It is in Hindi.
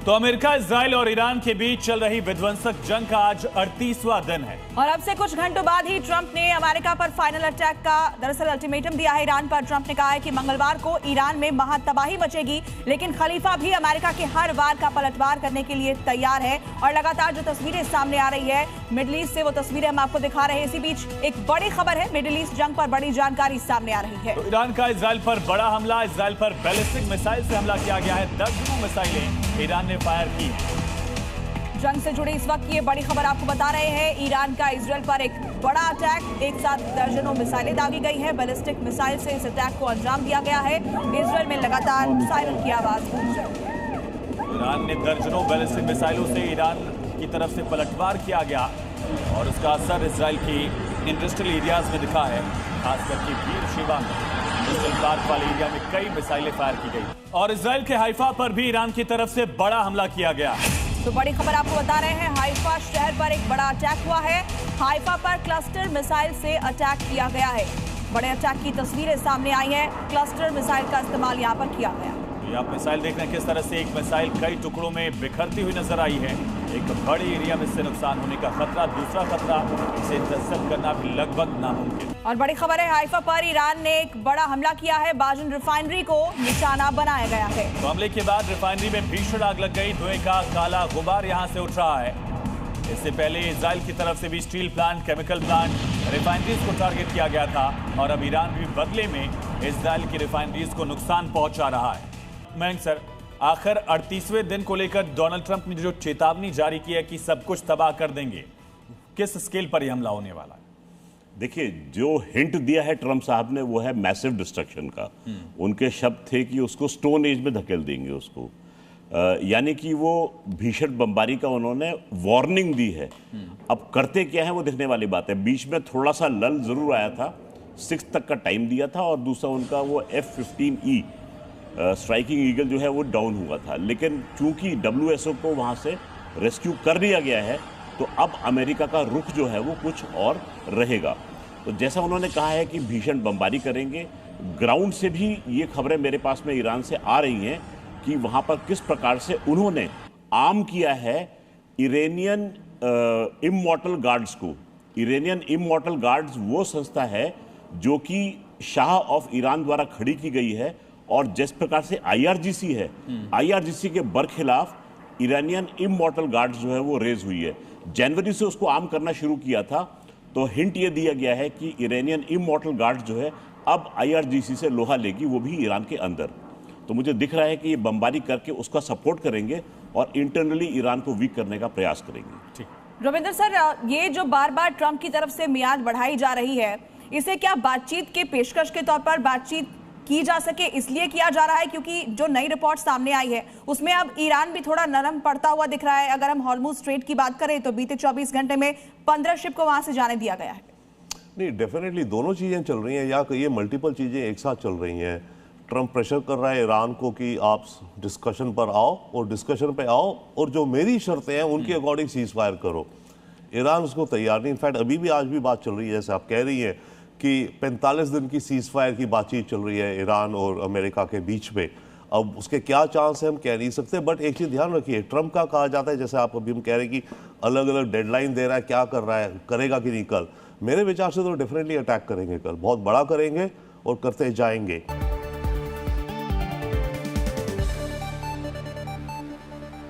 तो अमेरिका, इजराइल और ईरान के बीच चल रही विध्वंसक जंग का आज 38वां दिन है और अब से कुछ घंटों बाद ही ट्रंप ने अमेरिका पर फाइनल अटैक का दरअसल अल्टीमेटम दिया है ईरान पर। ट्रंप ने कहा है कि मंगलवार को ईरान में महातबाही मचेगी, लेकिन खलीफा भी अमेरिका के हर वार का पलटवार करने के लिए तैयार है। और लगातार जो तस्वीरें सामने आ रही है मिडिल ईस्ट से, वो तस्वीरें हम आपको दिखा रहे हैं। इसी बीच एक बड़ी खबर है, मिडिल ईस्ट जंग पर बड़ी जानकारी सामने आ रही है। तो ईरान का इजराइल पर बड़ा हमला, इजराइल पर बैलिस्टिक मिसाइल से हमला किया गया है। दर्जनों मिसाइलें ईरान ने फायर की। जंग से जुड़ी इस वक्त ये बड़ी खबर आपको बता रहे हैं। ईरान का इजराइल पर एक बड़ा अटैक, एक साथ दर्जनों मिसाइलें दागी गई हैं। बैलिस्टिक मिसाइल से इस अटैक को अंजाम दिया गया है। इजराइल में लगातार सायरन की आवाज गूंज रही है। ईरान ने दर्जनों बैलिस्टिक मिसाइलों से ईरान की तरफ से पलटवार किया गया और उसका असर इजराइल की इंडस्ट्रियल एरियाज में दिखा है। खास करके बीर शेबा में इंडस्ट्रियल पार्क वाले एरिया में कई मिसाइलें फायर की गई और इजराइल के हाइफा पर भी ईरान की तरफ से बड़ा हमला किया गया। तो बड़ी खबर आपको बता रहे हैं, हाइफा शहर पर एक बड़ा अटैक हुआ है। हाइफा पर क्लस्टर मिसाइल से अटैक किया गया है। बड़े अटैक की तस्वीरें सामने आई हैं। क्लस्टर मिसाइल का इस्तेमाल यहां पर किया गया। ये आप मिसाइल देख रहे हैं किस तरह से एक मिसाइल कई टुकड़ों में बिखरती हुई नजर आई है। एक बड़े एरिया में इससे नुकसान होने का खतरा, दूसरा खतरा इसे इंटरसेप्ट करना भी लगभग नामुमकिन। और बड़ी खबर है, हाइफा पर ईरान ने एक बड़ा हमला किया है। बाजन रिफाइनरी को निशाना बनाया गया है। तो हमले के बाद रिफाइनरी में भीषण आग लग गई। धुएं का काला गुबार यहां से उठ रहा है। इससे पहले इजराइल की तरफ से भी steel plant, chemical plant, refineries को टारगेट किया गया था और अब ईरान भी बदले में इजराइल की रिफाइनरीज को नुकसान पहुंचा रहा है। मयंक सर, आखिर 38वें दिन को लेकर डोनाल्ड ट्रंप ने जो चेतावनी जारी की है कि सब कुछ तबाह कर देंगे, किस स्केल पर यह हमला होने वाला है? देखिए, जो हिंट दिया है ट्रंप साहब ने वो है मैसिव डिस्ट्रक्शन का। उनके शब्द थे कि उसको स्टोन एज में धकेल देंगे उसको, यानी कि वो भीषण बमबारी का उन्होंने वार्निंग दी है। अब करते क्या है वो देखने वाली बात है। बीच में थोड़ा सा लल जरूर आया था, 6 तक का टाइम दिया था और दूसरा उनका वो F-15E स्ट्राइकिंग ईगल जो है वो डाउन हुआ था। लेकिन चूंकि WSO को वहाँ से रेस्क्यू कर दिया गया है तो अब अमेरिका का रुख जो है वो कुछ और रहेगा। तो जैसा उन्होंने कहा है कि भीषण बमबारी करेंगे, ग्राउंड से भी ये खबरें मेरे पास में ईरान से आ रही हैं कि वहाँ पर किस प्रकार से उन्होंने आर्म किया है इरानियन इमॉर्टल गार्ड्स को। इरानियन इमॉर्टल गार्ड्स वो संस्था है जो कि शाह ऑफ ईरान द्वारा खड़ी की गई है और जिस प्रकार से IRGC है, IRGC के बरखिलाफ ईरानियन इमॉर्टल गार्ड्स जो है वो रेज हुई है। जनवरी से उसको आर्म करना शुरू किया था। तो हिंट ये दिया गया है कि ईरानियन इमॉर्टल गार्ड्स जो है अब IRGC से लोहा लेगी, वो भी ईरान के अंदर। तो मुझे दिख रहा है कि ये बमबारी करके उसका सपोर्ट करेंगे और इंटरनली ईरान को वीक करने का प्रयास करेंगे। ठीक, रविंदर सर, ये जो बार बार ट्रंप की तरफ से मियाद बढ़ाई जा रही है, इसे क्या बातचीत के पेशकश के तौर पर बातचीत की जा सके इसलिए किया जा रहा है? क्योंकि जो नई रिपोर्ट सामने आई है उसमें अब ईरान भी थोड़ा नरम पड़ता हुआ दिख रहा है। अगर हम हॉर्मुज स्ट्रेट की बात करें तो बीते 24 घंटे में 15 शिप को वहां से जाने दिया गया है। नहीं, डेफिनेटली दोनों चीज़ें चल रही हैं, या ये मल्टीपल चीज़ें एक साथ चल रही हैं। ट्रंप प्रेशर कर रहा है ईरान को कि आप डिस्कशन पर आओ और डिस्कशन पे आओ और जो मेरी शर्तें हैं उनके अकॉर्डिंग सीज फायर करो। ईरान उसको तैयार नहीं। इनफैक्ट अभी भी आज भी बात चल रही है, जैसे आप कह रही हैं कि 45 दिन की सीज फायर की बातचीत चल रही है ईरान और अमेरिका के बीच में। अब उसके क्या चांस है हम कह नहीं सकते, बट एक चीज़ ध्यान रखिए, ट्रंप का कहा जाता है, जैसे आप अभी हम कह रहे हैं कि अलग अलग डेडलाइन दे रहा है, क्या कर रहा है, करेगा कि नहीं कल। मेरे विचार से तो डेफिनेटली अटैक करेंगे, कल बहुत बड़ा करेंगे और करते जाएंगे।